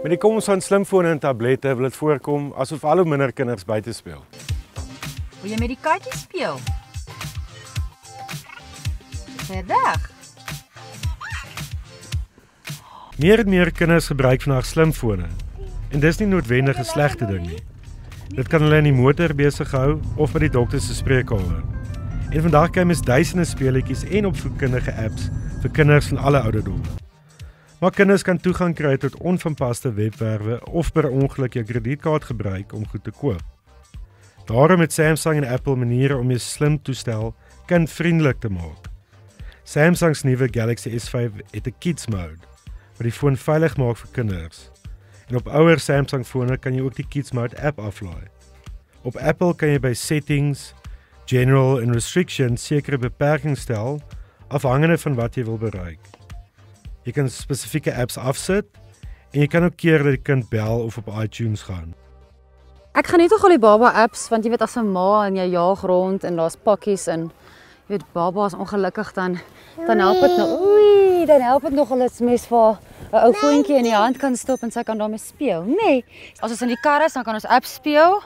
Met die koms van slimfone en tablette wil dit voorkom asof al hoe minder kinders buite speel. Wil jy met die katjies speel? Is hy weg? Meer en meer kinders gebruik vandag slimfone. En dis nie noodwendig 'n slegte ding nie. Dit kan hulle in die motor besig hou of by die dokter se spreekkamer. En vandag kan jy mens duisende speletjies en opvoedkundige apps vir kinders van alle ouderdomme. Maar kinders kan toegang kry tot onvanpaste webwerwe of per ongeluk jou kredietkaart gebruik om goed te koop. Daarom het Samsung en Apple maniere om jou slimtoestel kindvriendelik te maak. Samsung se nuwe Galaxy S5 het 'n Kids Mode wat die foon veilig maak vir kinders. En op ouer Samsung fone kan jy ook die Kids Mode app aflaai. Op Apple kan jy by Settings, General en Restrictions sekere beperkings stel afhangende van wat jy wil bereik. Jy kan spesifieke apps afsit en jy kan ook keer dat die kind bel of op iTunes gaan. Ek gaan net nog al die baba apps, want jy weet as 'n ma en jy jaag rond en daar's pakkies en jy weet baba is ongelukkig dan help dit nog. Oei, dan help dit nog al as mens vir 'n ou voetjie in die hand kan stop en sy kan daarmee speel. Nee, as ons in die kar is, dan kan ons apps speel.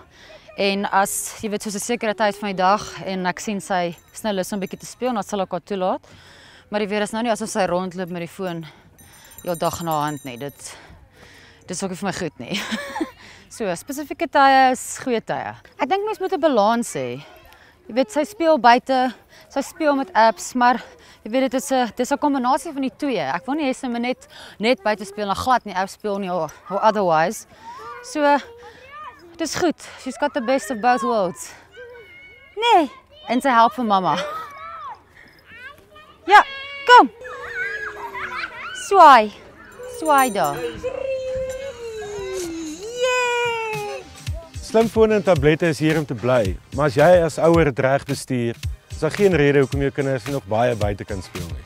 En as jy weet soos 'n sekere tyd van die dag en ek sien sy is nou lus om 'n bietjie te speel, dan sal ek haar toelaat. Maar die weer is nou nie asof sy rondloop met die foon jou dag na hand nie. Dit is ook nie vir my goed nie. So, spesifieke tye is goeie tye. Ek dink mens moet 'n balans hê. Jy weet sy speel buite, sy speel met apps, maar jy weet dit is 'n kombinasie van die twee. Ek wil nie hê sy moet net buite speel en glad nie apps speel nie or otherwise. So dis goed. She's got the best of both worlds. Nee, en sy help vir mamma. Ja, kom. Swaai daar. Slimfone en tablette is hier om te bly, maar as jy as ouer dit reg bestuur, is daar geen rede hoekom jou kinders nie nog baie buite kan speel nie.